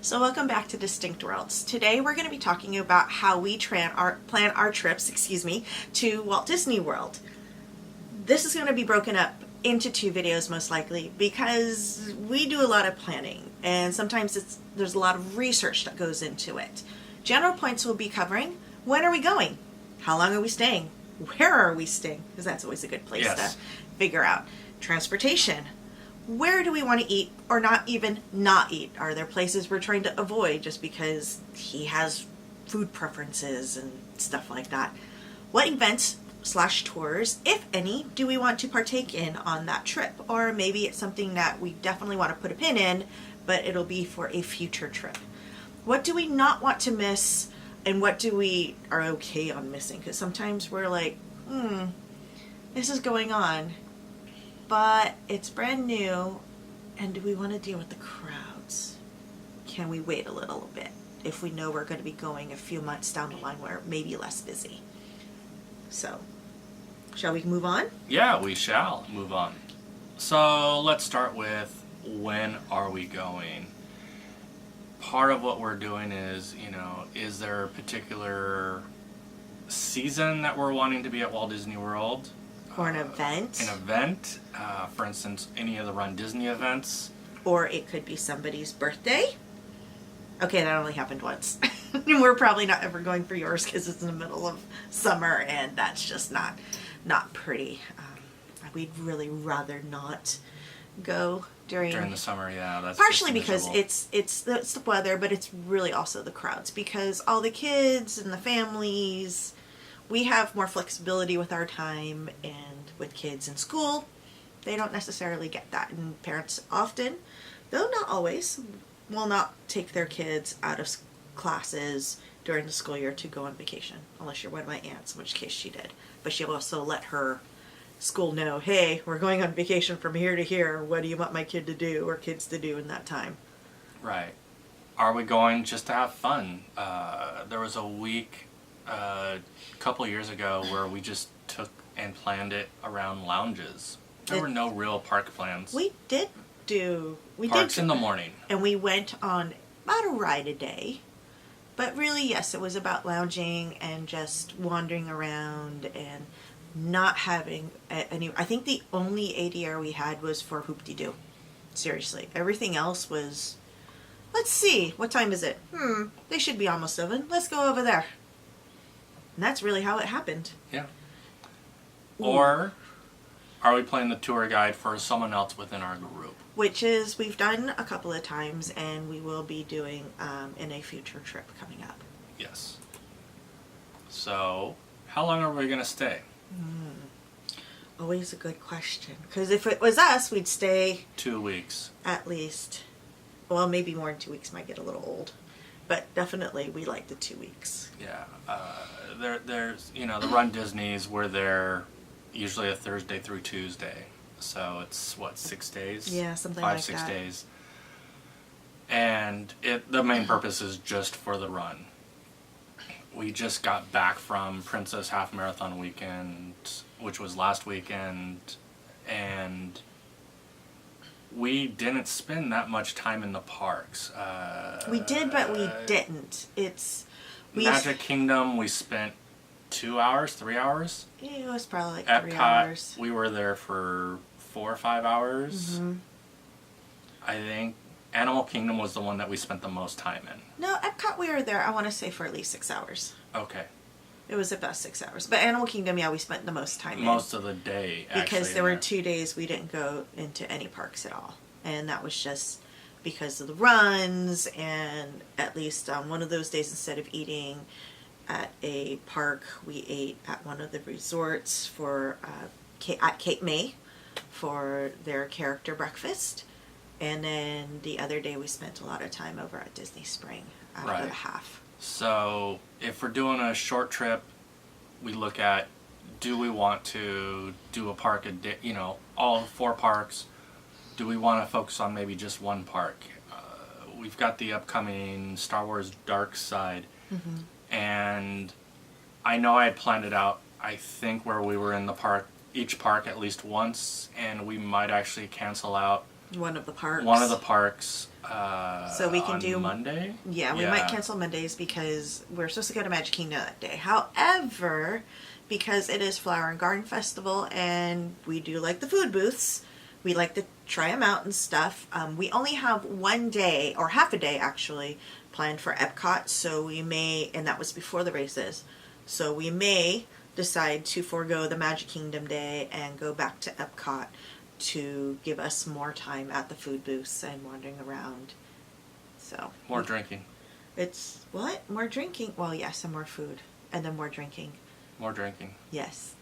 So welcome back to Distinct Worlds. Today we're going to be talking about how we plan our trips, to Walt Disney World. This is going to be broken up into two videos most likely because we do a lot of planning and sometimes there's a lot of research that goes into it. General points we'll be covering: when are we going? How long are we staying? Where are we staying? Because that's always a good place to figure out. Transportation. Where do we want to eat or not eat? Are there places we're trying to avoid just because he has food preferences and stuff like that? What events / tours, if any, do we want to partake in on that trip? Or maybe it's something that we definitely want to put a pin in, but it'll be for a future trip. What do we not want to miss, and what do we are okay on missing? Because sometimes we're like, this is going on, but it's brand new, and do we want to deal with the crowds? Can we wait a little bit if we know we're going to be going a few months down the line where it may be less busy? So, shall we move on? Yeah, we shall move on. So let's start with, when are we going? Part of what we're doing is, is there a particular season that we're wanting to be at Walt Disney World? Or an event. For instance, any of the Run Disney events. Or it could be somebody's birthday. Okay, that only happened once. And we're probably not ever going for yours because it's in the middle of summer and that's just not pretty. We'd really rather not go during the summer. Yeah, that's partially because it's the weather, but it's really also the crowds, because all the kids and the families, we have more flexibility with our time, and with kids in school, they don't necessarily get that. And parents often, though not always, will not take their kids out of classes during the school year to go on vacation, unless you're one of my aunts, in which case she did. But she'll also let her school know, hey, we're going on vacation from here to here. What do you want my kid to do or kids to do in that time? Right. Are we going just to have fun? There was a week a couple years ago where we just took and planned it around lounges. There were no real park plans. We did Parks in the morning. And we went on about a ride a day. But really, yes, it was about lounging and just wandering around and not having any. I think the only ADR we had was for Hoop-de-Doo. Seriously. Everything else was, let's see, what time is it? They should be almost 7. Let's go over there. And that's really how it happened. Yeah. Or are we playing the tour guide for someone else within our group? Which is, we've done a couple of times, and we will be doing in a future trip coming up. Yes. So, how long are we going to stay? Always a good question. Because if it was us, we'd stay 2 weeks. At least. Well, maybe more than 2 weeks might get a little old. But definitely, we like the 2 weeks. Yeah. There's, the Run Disneys, we're there usually a Thursday through Tuesday. So it's, 6 days? Yeah, something 5, like 6 that. days. And the main purpose is just for the run. We just got back from Princess Half Marathon Weekend, which was last weekend, and we didn't spend that much time in the parks. We did, but we didn't. Magic Kingdom, we spent 2 hours, 3 hours. It was probably like Epcot, 3 hours. We were there for 4 or 5 hours. I think Animal Kingdom was the one that we spent the most time in. No, Epcot we were there, I want to say, for at least 6 hours. Okay. It was about 6 hours. But Animal Kingdom, yeah, we spent the most time in. Most of the day, actually. Because there were 2 days we didn't go into any parks at all. And that was just because of the runs, and at least on one of those days, instead of eating at a park, we ate at one of the resorts for at Cape May for their character breakfast. And then the other day we spent a lot of time over at Disney Spring after the half. So if we're doing a short trip, we look at, do we want to do a park a day, all 4 parks? Do we want to focus on maybe just one park? We've got the upcoming Star Wars Dark Side. And I know I had planned it out, I think, where we were in the park, each park at least once, and we might actually cancel out one of the parks. One of the parks So we can on do Monday. Yeah, we might cancel Mondays because we're supposed to go to Magic Kingdom that day. However, because it is Flower and Garden Festival and we do like the food booths, we like to try them out and stuff. We only have one day, or half a day actually, planned for Epcot, so we may, and that was before the races, so we may decide to forego the Magic Kingdom day and go back to Epcot to give us more time at the food booths and wandering around. So More drinking. It's what? More drinking? Well, yes, and more food. And then more drinking. More drinking. Yes.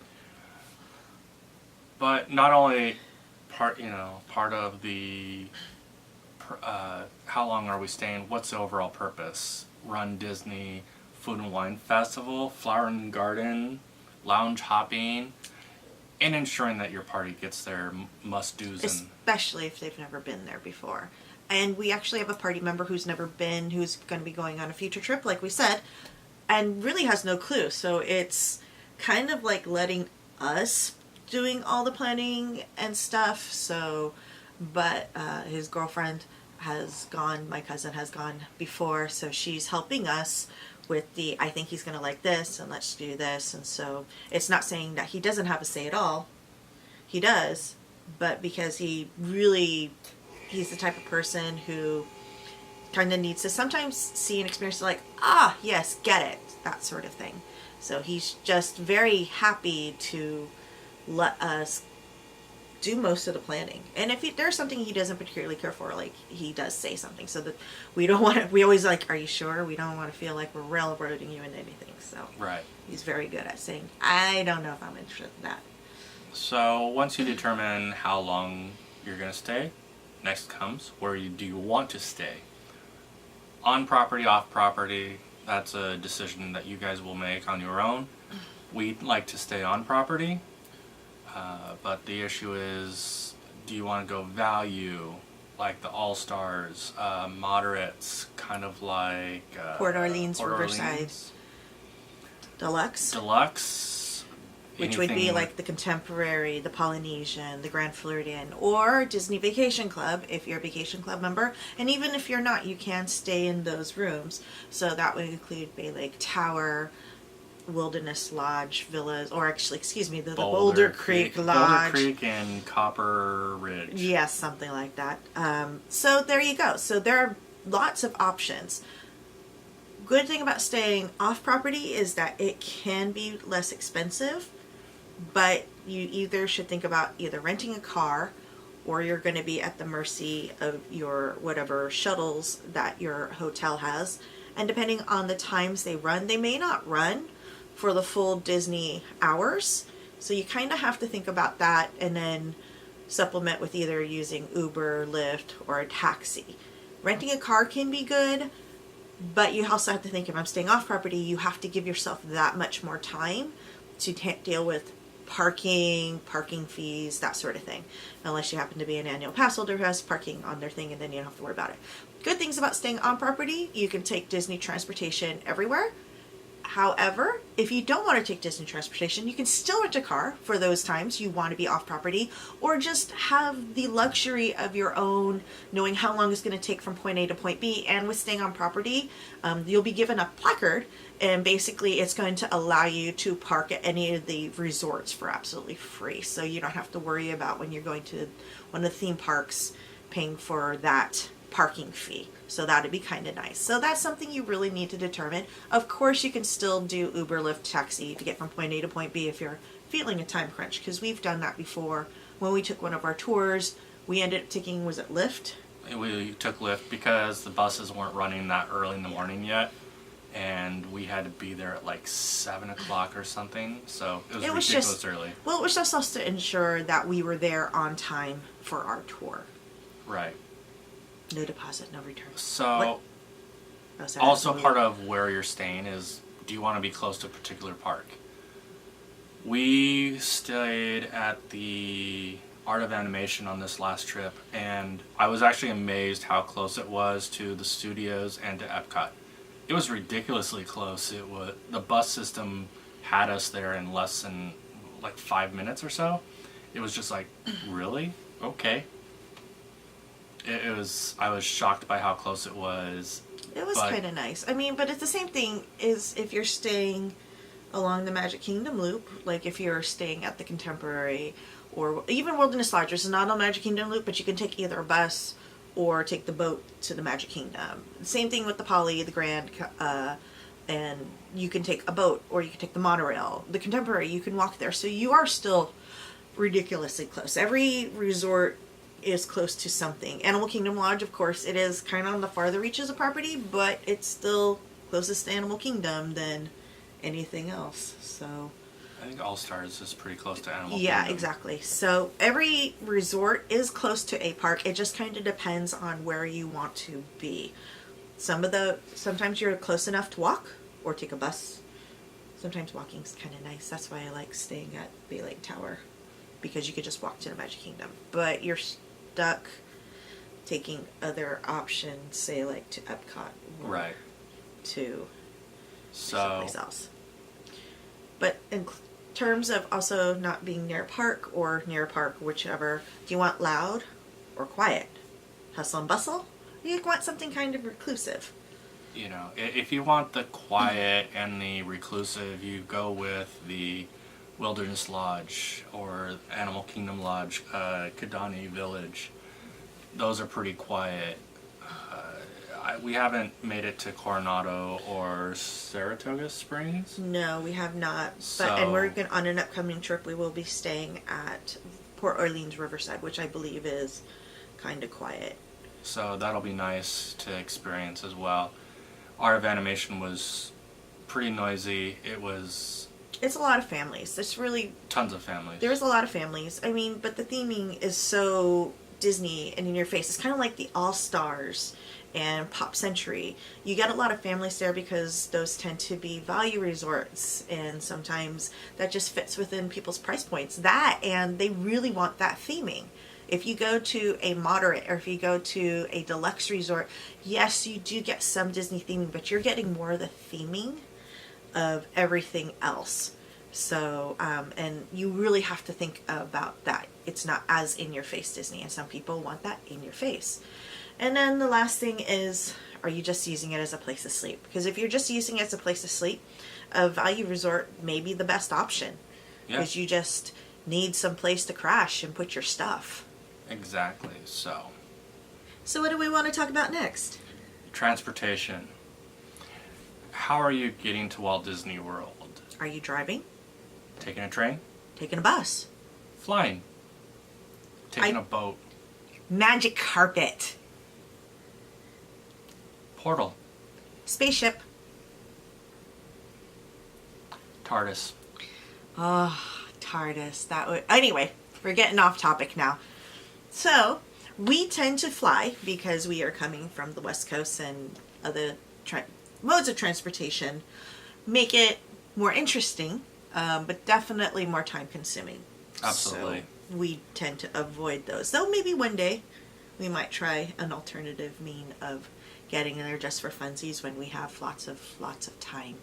But not only part of the how long are we staying? What's the overall purpose? Run Disney Food and Wine Festival, Flower and Garden, lounge hopping, and ensuring that your party gets their must-dos. Especially if they've never been there before. And we actually have a party member who's never been, who's going to be going on a future trip, like we said, and really has no clue. So it's kind of like letting us doing all the planning and stuff. So, but his girlfriend has gone, my cousin has gone before, so she's helping us with the, I think he's going to like this, and let's do this. And so it's not saying that he doesn't have a say at all. He does, but because he's the type of person who kind of needs to sometimes see and experience like, yes, get it, that sort of thing. So he's just very happy to let us do most of the planning. And if there's something he doesn't particularly care for, like, he does say something, so that we don't want to, we always like, are you sure? We don't want to feel like we're railroading you into anything. So right. He's very good at saying, I don't know if I'm interested in that. So once you determine how long you're going to stay, next comes, do you want to stay? On property, off property, that's a decision that you guys will make on your own. We'd like to stay on property, but the issue is, do you want to go value, like the All-Stars, moderates, kind of like Port Orleans, Riverside, Deluxe, which would be like the Contemporary, the Polynesian, the Grand Floridian, or Disney Vacation Club if you're a Vacation Club member. And even if you're not, you can stay in those rooms. So that would include Balak Tower, Wilderness Lodge, Villas, or actually, excuse me, the Boulder Creek Lodge. Boulder Creek and Copper Ridge. Yes, something like that. So there you go. So there are lots of options. Good thing about staying off property is that it can be less expensive, but you either should think about either renting a car, or you're going to be at the mercy of your whatever shuttles that your hotel has. And depending on the times they run, they may not run for the full Disney hours. So you kind of have to think about that and then supplement with either using Uber, Lyft, or a taxi. Renting a car can be good, but you also have to think, if I'm staying off property, you have to give yourself that much more time to deal with parking fees, that sort of thing. Unless you happen to be an annual pass holder who has parking on their thing, and then you don't have to worry about it. Good things about staying on property, you can take Disney transportation everywhere. However, if you don't want to take Disney transportation, you can still rent a car for those times you want to be off property, or just have the luxury of your own, knowing how long it's going to take from point A to point B. And with staying on property, you'll be given a placard, and basically it's going to allow you to park at any of the resorts for absolutely free. So you don't have to worry about, when you're going to one of the theme parks, paying for that parking fee. So that'd be kind of nice. So that's something you really need to determine. Of course, you can still do Uber, Lyft, taxi to get from point A to point B if you're feeling a time crunch, because we've done that before. When we took one of our tours, we ended up taking, was it Lyft? We took Lyft because the buses weren't running that early in the morning yet, and we had to be there at like 7 o'clock or something, so it was ridiculous just early. Well, it was just us to ensure that we were there on time for our tour. Right. No deposit, no return. So, also part of where you're staying is, do you want to be close to a particular park? We stayed at the Art of Animation on this last trip, and I was actually amazed how close it was to the studios and to Epcot. It was ridiculously close. The bus system had us there in less than like 5 minutes or so. It was just like, really? Okay. It was. I was shocked by how close it was. It was But- kind of nice. I mean, but it's the same thing is if you're staying along the Magic Kingdom loop, like if you're staying at the Contemporary or even Wilderness Lodge, which is not on Magic Kingdom loop, but you can take either a bus or take the boat to the Magic Kingdom. Same thing with the Poly, the Grand, and you can take a boat or you can take the monorail. The Contemporary, you can walk there. So you are still ridiculously close. Every resort is close to something. Animal Kingdom Lodge, of course, it is kind of on the farther reaches of property, but it's still closest to Animal Kingdom than anything else. So I think All Stars is pretty close to Animal yeah, Kingdom. exactly. So every resort is close to a park. It just kind of depends on where you want to be. Sometimes you're close enough to walk or take a bus. Sometimes walking's kind of nice. That's why I like staying at Balak Tower, because you could just walk to the Magic Kingdom. But you're stuck taking other options, say like to Epcot or Right. to So someplace else. But in terms of also not being near a park or near a park, whichever, do you want loud or quiet? Hustle and bustle? Or you want something kind of reclusive? you know, if you want the quiet and the reclusive, you go with the Wilderness Lodge or Animal Kingdom Lodge, Kidani Village. Those are pretty quiet. We haven't made it to Coronado or Saratoga Springs. No, we have not. So- And we're on an upcoming trip. We will be staying at Port Orleans Riverside, which I believe is kind of quiet. So that'll be nice to experience as well. Art of Animation was pretty noisy. It was It's a lot of families. It's really tons of families. There's a lot of families. I mean, but the theming is so Disney and in your face. It's kind of like the All Stars and Pop Century. You get a lot of families there because those tend to be value resorts, and sometimes that just fits within people's price points. That, and they really want that theming. If you go to a moderate or if you go to a deluxe resort, yes, you do get some Disney theming, but you're getting more of the theming of everything else. So, and you really have to think about that. It's not as in your face Disney, and some people want that in your face. And then the last thing is, are you just using it as a place to sleep? Because if you're just using it as a place to sleep, a value resort may be the best option. Yeah. Because you just need some place to crash and put your stuff. Exactly. So, So what do we want to talk about next? transportation. How are you getting to Walt Disney World? Are you driving? Taking a train? Taking a bus? Flying? Taking a boat? Magic carpet? Portal? Spaceship? TARDIS? Oh, TARDIS. That would. Anyway, we're getting off topic now. So, we tend to fly because we are coming from the West Coast, and other modes of transportation make it more interesting, but definitely more time consuming. Absolutely. So we tend to avoid those. Though maybe one day we might try an alternative mean of getting there just for funsies when we have lots of time.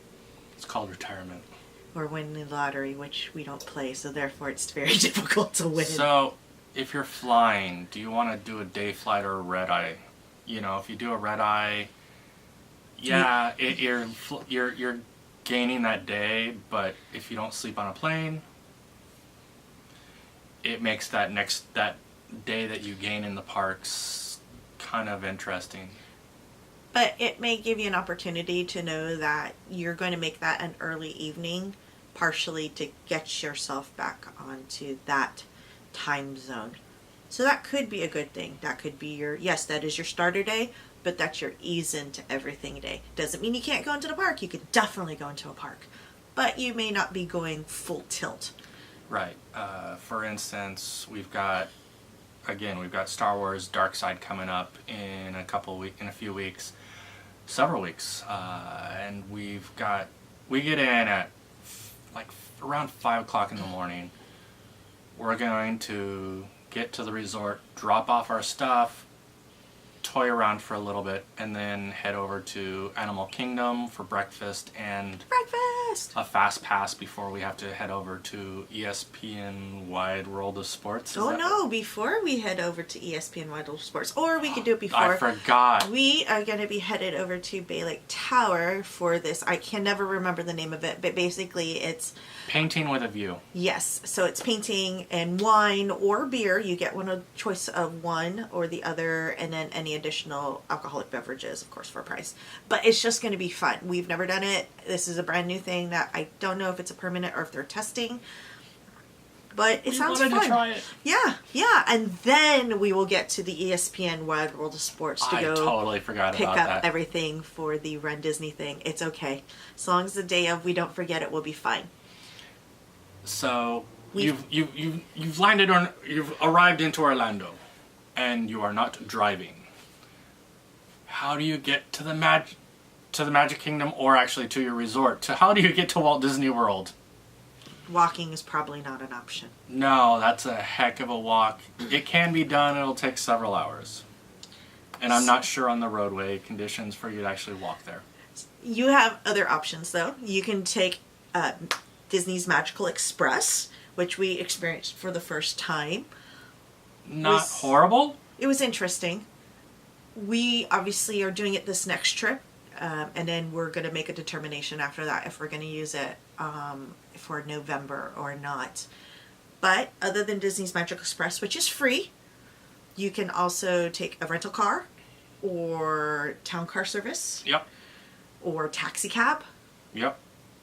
It's called retirement. Or win the lottery, which we don't play, so therefore it's very difficult to win. So, if you're flying, do you want to do a day flight or a red eye? You know, if you do a red eye, yeah, you're gaining that day, but if you don't sleep on a plane, it makes that day that you gain in the parks kind of interesting. But it may give you an opportunity to know that you're going to make that an early evening, partially to get yourself back onto that time zone. So that could be a good thing. That could be that is your starter day, but that's your ease into everything day. Doesn't mean you can't go into the park. You could definitely go into a park, but you may not be going full tilt. Right. For instance, we've got Star Wars Dark Side coming up in a few weeks, several weeks, and we get in at like around 5 o'clock in the morning. We're going to get to the resort, drop off our stuff, toy around for a little bit, and then head over to Animal Kingdom for breakfast and Breakfast! a fast pass before we have to head over to ESPN Wide World of Sports. Oh no, before we head over to ESPN Wide World of Sports, or we could do it before. I forgot. We are going to be headed over to Balak Tower for this. I can never remember the name of it, but basically it's... Painting with a View. Yes, so it's painting and wine or beer. You get one choice of one or the other, and then any additional alcoholic beverages, of course, for a price. But it's just going to be fun. We've never done it. This is a brand new thing that I don't know if it's a permanent or if they're testing. But it sounds fun. To try it. Yeah. And then we will get to the ESPN Wide World of Sports to go totally forgot pick about up that. everything for the Run Disney thing. It's okay. As long as the day of we don't forget it, we'll be fine. So you've landed on, you've arrived into Orlando, and you are not driving. How do you get to the Magic Kingdom, or actually to your resort? How do you get to Walt Disney World? Walking is probably not an option. No, that's a heck of a walk. It can be done. It'll take several hours, and I'm not sure on the roadway conditions for you to actually walk there. You have other options though. You can take Disney's Magical Express, which we experienced for the first time. Not horrible. It was interesting. We obviously are doing it this next trip, and then we're going to make a determination after that if we're going to use it for November or not. But other than Disney's Magical Express, which is free, you can also take a rental car or town car service. Yep. Or taxi cab. Yep.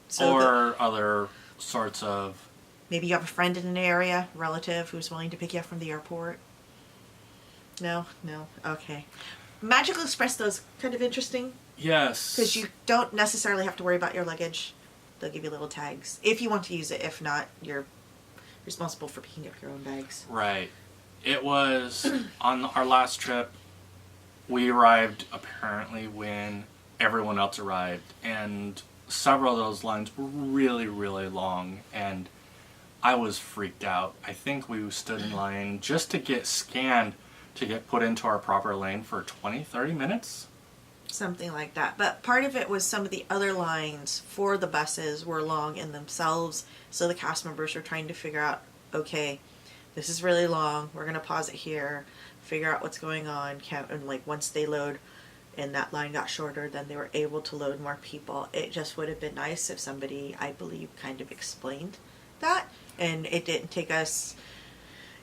So or other sorts of... Maybe you have a friend in an area, relative who's willing to pick you up from the airport. No? Okay. Magical Express, though, is kind of interesting. Yes. Because you don't necessarily have to worry about your luggage. They'll give you little tags. If you want to use it. If not, you're responsible for picking up your own bags. Right. It was on our last trip, we arrived apparently when everyone else arrived, and several of those lines were really, really long, and I was freaked out. I think we stood in line just to get scanned to get put into our proper lane for 20, 30 minutes. Something like that. But part of it was some of the other lines for the buses were long in themselves, so the cast members were trying to figure out, okay, this is really long, we're going to pause it here, figure out what's going on, and like once they load and that line got shorter, then they were able to load more people. It just would have been nice if somebody, I believe, kind of explained that, and it didn't take us,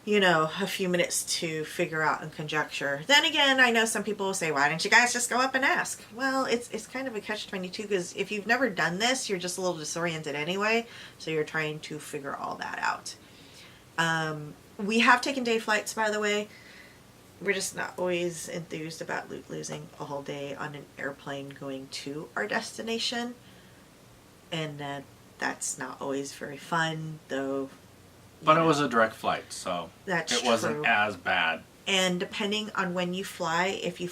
a few minutes to figure out and conjecture. Then again, I know some people will say, why didn't you guys just go up and ask? Well, it's kind of a catch-22, because if you've never done this, you're just a little disoriented anyway, so you're trying to figure all that out. We have taken day flights, by the way. We're just not always enthused about losing a whole day on an airplane going to our destination, and that's not always very fun, though. But it was a direct flight, so it wasn't as bad. And depending on when you fly, if your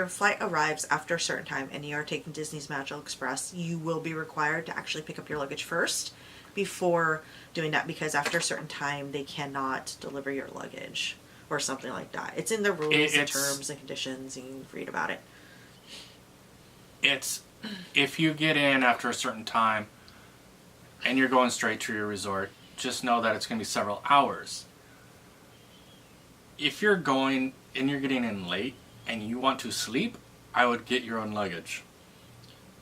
flight arrives after a certain time and you are taking Disney's Magical Express, you will be required to actually pick up your luggage first before doing that, because after a certain time they cannot deliver your luggage or something like that. It's in the rules and terms and conditions, and you can read about it. It's, if you get in after a certain time and you're going straight to your resort, just know that it's going to be several hours. If you're going and you're getting in late and you want to sleep, I would get your own luggage.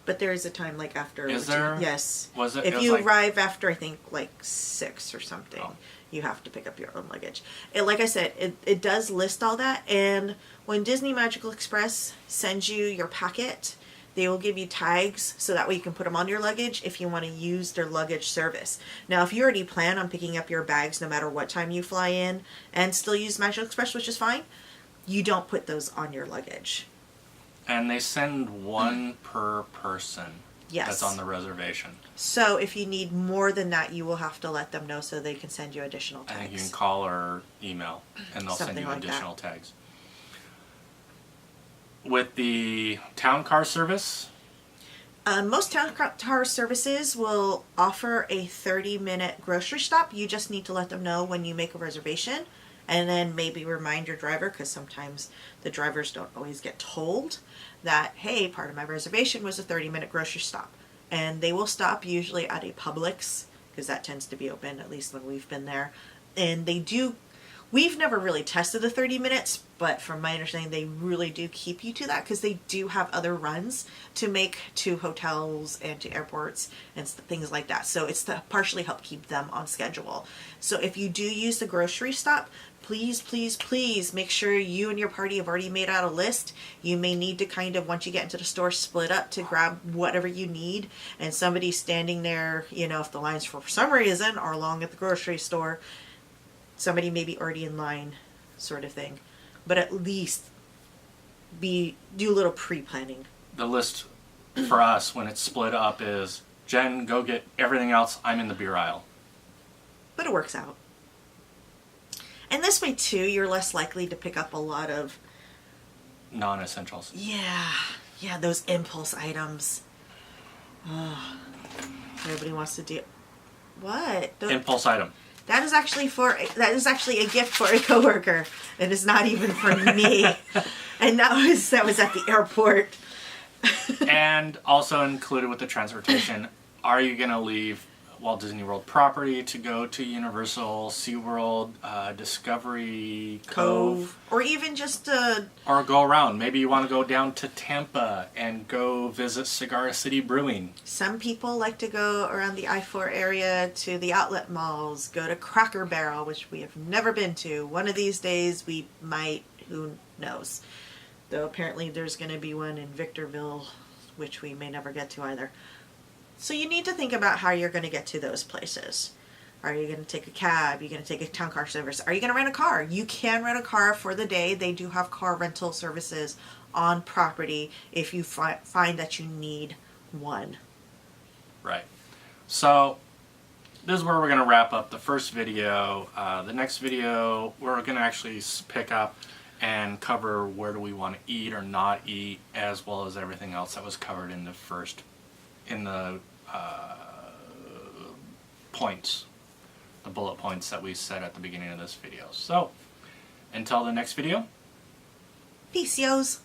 But there is a time, like after... Is there? Yes. Was it? If you arrive after, I think, like 6 or something, you have to pick up your own luggage. Like I said, it does list all that, and when Disney Magical Express sends you your packet, they will give you tags so that way you can put them on your luggage if you want to use their luggage service. Now, if you already plan on picking up your bags no matter what time you fly in and still use Magical Express, which is fine, you don't put those on your luggage. And they send one per person. Yes. That's on the reservation. So if you need more than that, you will have to let them know so they can send you additional tags. I think you can call or email, and they'll Something send you like additional that. tags. With the town car service, most town car services will offer a 30-minute grocery stop. You just need to let them know when you make a reservation, and then maybe remind your driver, because sometimes the drivers don't always get told that, hey, part of my reservation was a 30-minute grocery stop. And they will stop usually at a Publix, because that tends to be open, at least when we've been there. And they do, we've never really tested the 30 minutes, but from my understanding, they really do keep you to that, because they do have other runs to make to hotels and to airports and things like that. So it's to partially help keep them on schedule. So if you do use the grocery stop, please, please, please make sure you and your party have already made out a list. You may need to kind of, once you get into the store, split up to grab whatever you need. And somebody's standing there, you know, if the lines for some reason are long at the grocery store, somebody may be already in line, sort of thing. But at least do a little pre-planning. The list for us when it's split up is, Jen, go get everything else. I'm in the beer aisle. But it works out. And this way, too, you're less likely to pick up a lot of non-essentials. Yeah, those impulse items. Oh, everybody wants to do. What? Impulse item. That is actually a gift for a coworker. It is not even for me. And that was at the airport. And also included with the transportation, are you going to leave Walt Disney World property to go to Universal, SeaWorld, Discovery Cove? Or even just or go around. Maybe you want to go down to Tampa and go visit Cigar City Brewing. Some people like to go around the I-4 area to the outlet malls, go to Cracker Barrel, which we have never been to. One of these days we might, who knows. Though apparently there's going to be one in Victorville, which we may never get to either. So you need to think about how you're going to get to those places. Are you going to take a cab? Are you going to take a town car service? Are you going to rent a car? You can rent a car for the day. They do have car rental services on property if you find that you need one. Right. So this is where we're going to wrap up the first video. The next video, we're going to actually pick up and cover where do we want to eat or not eat, as well as everything else that was covered in the points, the bullet points that we said at the beginning of this video. So, until the next video. Peace, yos.